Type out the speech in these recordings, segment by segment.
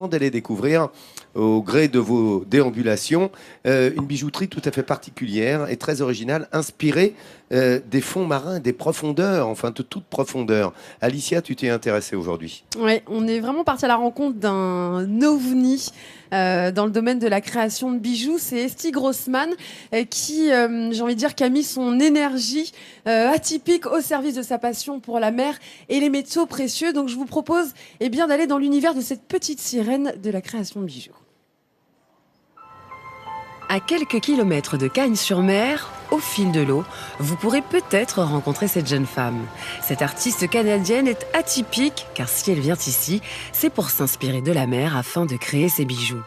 D'aller découvrir, au gré de vos déambulations, une bijouterie tout à fait particulière et très originale, inspirée des fonds marins, des profondeurs, enfin de toute profondeur. Alicia, tu t'es intéressée aujourd'hui. Ouais, on est vraiment parti à la rencontre d'un ovni dans le domaine de la création de bijoux. C'est Esti Grossman qui, j'ai envie de dire, qui a mis son énergie atypique au service de sa passion pour la mer et les métaux précieux. Donc je vous propose bien, d'aller dans l'univers de cette petite sirène de la création de bijoux. À quelques kilomètres de Cagnes-sur-Mer, au fil de l'eau, vous pourrez peut-être rencontrer cette jeune femme. Cette artiste canadienne est atypique, car si elle vient ici, c'est pour s'inspirer de la mer afin de créer ses bijoux.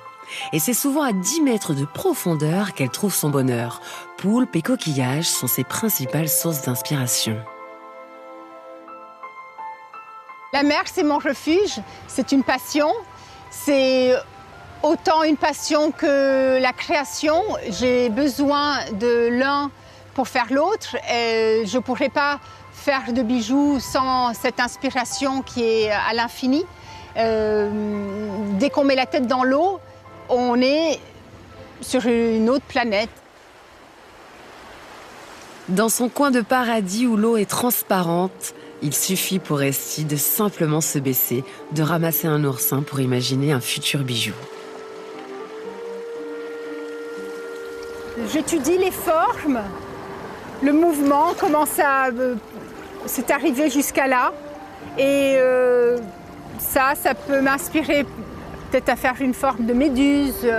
Et c'est souvent à 10 mètres de profondeur qu'elle trouve son bonheur. Poulpes et coquillages sont ses principales sources d'inspiration. La mer, c'est mon refuge, c'est une passion, c'est autant une passion que la création. J'ai besoin de l'un pour faire l'autre. Je ne pourrais pas faire de bijoux sans cette inspiration qui est à l'infini. Dès qu'on met la tête dans l'eau, on est sur une autre planète. Dans son coin de paradis où l'eau est transparente, il suffit pour Esti de simplement se baisser, de ramasser un oursin pour imaginer un futur bijou. J'étudie les formes, le mouvement, comment ça s'est arrivé jusqu'à là. Et ça peut m'inspirer peut-être à faire une forme de méduse.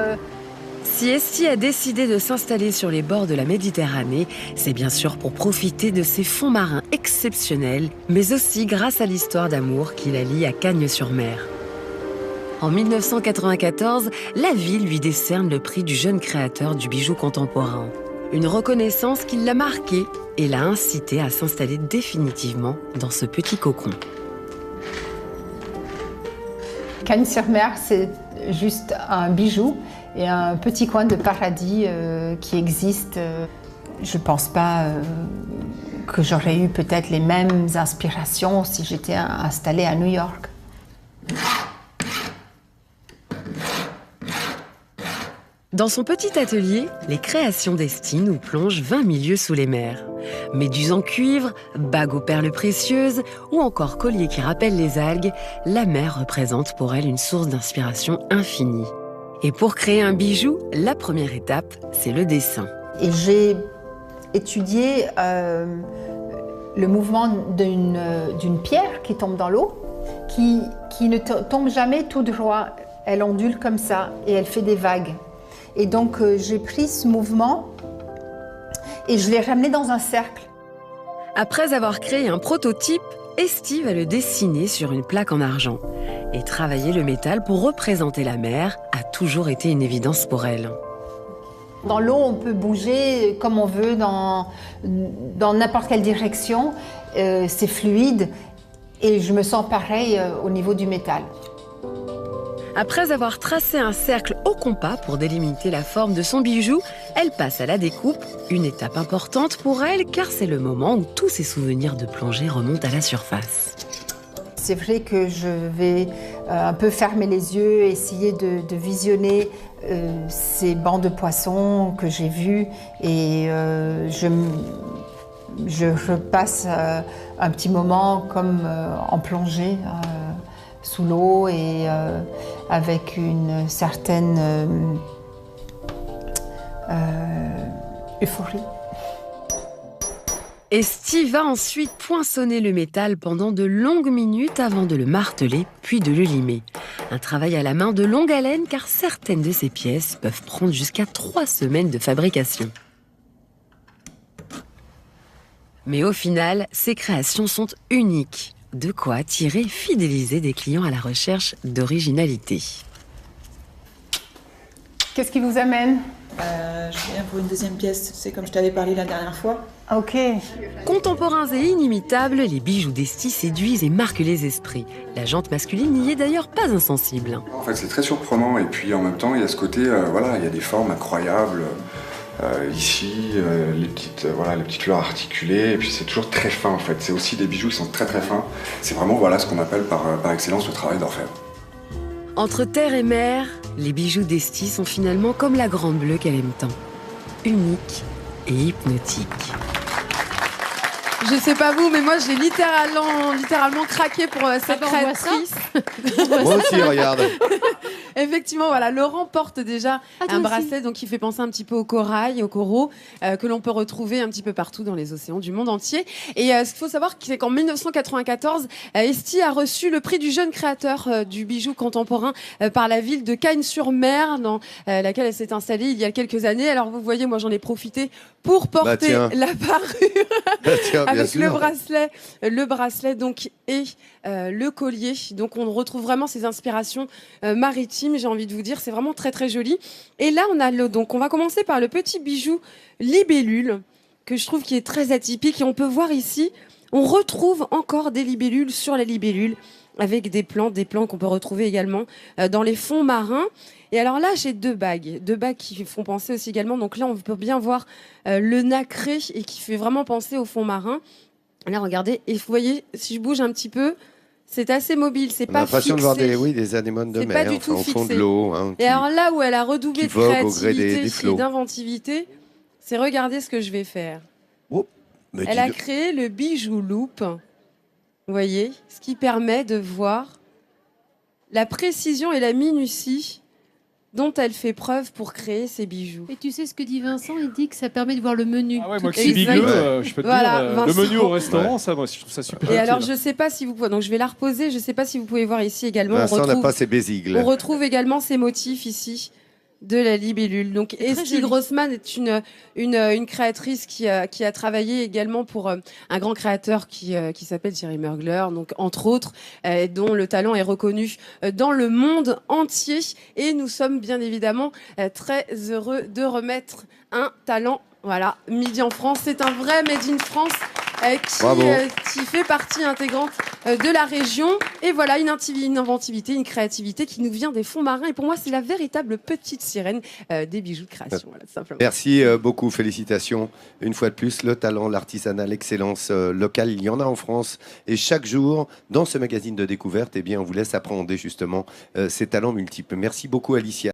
Si Esti a décidé de s'installer sur les bords de la Méditerranée, c'est bien sûr pour profiter de ces fonds marins exceptionnels, mais aussi grâce à l'histoire d'amour qui la lie à Cagnes-sur-Mer. En 1994, la ville lui décerne le prix du jeune créateur du bijou contemporain. Une reconnaissance qui l'a marquée et l'a incité à s'installer définitivement dans ce petit cocon. Cagnes-sur-Mer, c'est juste un bijou et un petit coin de paradis qui existe. Je ne pense pas que j'aurais eu peut-être les mêmes inspirations si j'étais installée à New York. Dans son petit atelier, les créations d'Esti nous plongent 20 milieux sous les mers. Méduses en cuivre, bagues aux perles précieuses ou encore colliers qui rappellent les algues, la mer représente pour elle une source d'inspiration infinie. Et pour créer un bijou, la première étape, c'est le dessin. Et j'ai étudié le mouvement d'une pierre qui tombe dans l'eau, qui ne tombe jamais tout droit. Elle ondule comme ça et elle fait des vagues. Et donc j'ai pris ce mouvement et je l'ai ramené dans un cercle. Après avoir créé un prototype, Esti va le dessiner sur une plaque en argent. Et travailler le métal pour représenter la mer a toujours été une évidence pour elle. Dans l'eau, on peut bouger comme on veut, dans n'importe quelle direction. C'est fluide et je me sens pareil au niveau du métal. Après avoir tracé un cercle au compas pour délimiter la forme de son bijou, elle passe à la découpe, une étape importante pour elle car c'est le moment où tous ses souvenirs de plongée remontent à la surface. C'est vrai que je vais un peu fermer les yeux, essayer de visionner ces bancs de poissons que j'ai vus et je repasse un petit moment comme en plongée sous l'eau et avec une certaine euphorie. Esti va ensuite poinçonner le métal pendant de longues minutes avant de le marteler, puis de le limer. Un travail à la main de longue haleine car certaines de ces pièces peuvent prendre jusqu'à 3 semaines de fabrication. Mais au final, ces créations sont uniques. De quoi attirer et fidéliser des clients à la recherche d'originalité. Qu'est-ce qui vous amène ? Je viens pour une deuxième pièce, c'est comme je t'avais parlé la dernière fois. Ok. Contemporains et inimitables, les bijoux d'Esti séduisent et marquent les esprits. La jante masculine n'y est d'ailleurs pas insensible. En fait, c'est très surprenant et puis en même temps, il y a ce côté, il y a des formes incroyables. Ici, les petites fleurs articulées, et puis c'est toujours très fin en fait. C'est aussi des bijoux qui sont très très fins. C'est vraiment ce qu'on appelle par excellence le travail d'orfèvre. Entre terre et mer, les bijoux d'Estie sont finalement comme la Grande Bleue qu'elle aime tant. Uniques et hypnotiques. Je sais pas vous, mais moi j'ai littéralement craqué pour cette on voit ça. créatrice. Moi aussi, regarde. Effectivement, voilà, Laurent porte déjà toi un aussi. bracelet donc qui fait penser un petit peu au corail, au coraux, que l'on peut retrouver un petit peu partout dans les océans du monde entier. Et ce qu'il faut savoir, c'est qu'en 1994, Estie a reçu le prix du jeune créateur du bijou contemporain par la ville de Cagnes-sur-Mer, dans laquelle elle s'est installée il y a quelques années. Alors vous voyez, moi j'en ai profité pour porter tiens. la parure Tiens, bien avec sûr. le bracelet donc et le collier. Donc on retrouve vraiment ces inspirations maritimes. J'ai envie de vous dire, c'est vraiment très très joli. Et là on a donc on va commencer par le petit bijou libellule que je trouve qui est très atypique et on peut voir ici, on retrouve encore des libellules sur la libellule avec des plans qu'on peut retrouver également dans les fonds marins. Et alors là, j'ai deux bagues qui font penser aussi également. Donc là, on peut bien voir le nacré et qui fait vraiment penser au fond marin. Là, regardez, et vous voyez, si je bouge un petit peu, c'est assez mobile, c'est On a pas l'impression de fixé. voir des anémones de C'est mer pas du tout au fond de fixé. l'eau. Hein, Et alors là où elle a redoublé qui de vogue au gré des créativité flots. et d'inventivité, c'est regardez ce que je vais faire. Mais Elle a créé le bijou loupe, vous voyez, ce qui permet de voir la précision et la minutie dont elle fait preuve pour créer ces bijoux. Et tu sais ce que dit Vincent? Il dit que ça permet de voir le menu. Ah ouais, tout moi de qui suis suite. bigueux, Exact. je peux te Voilà, dire, le Vincent. menu au restaurant, ça, moi, je trouve ça super. Et utile. alors, je sais pas si vous pouvez, donc je vais la reposer, je sais pas si vous pouvez voir ici également, Vincent n'a pas ses bésigles. on retrouve également ces motifs ici de la libellule. Donc très Estie joli. Grossman est une créatrice qui a travaillé également pour un grand créateur qui s'appelle Thierry Mugler, donc entre autres, dont le talent est reconnu dans le monde entier. Et nous sommes bien évidemment très heureux de remettre un talent. Voilà, Midi en France, c'est un vrai Made in France Bravo. qui fait partie intégrante de la région. Et voilà, une inventivité, une créativité qui nous vient des fonds marins. Et pour moi, c'est la véritable petite sirène des bijoux de création. Voilà, tout simplement. Merci beaucoup, félicitations. Une fois de plus, le talent, l'artisanat, l'excellence locale, il y en a en France. Et chaque jour, dans ce magazine de découverte, eh bien, on vous laisse appréhender justement ces talents multiples. Merci beaucoup, Alicia.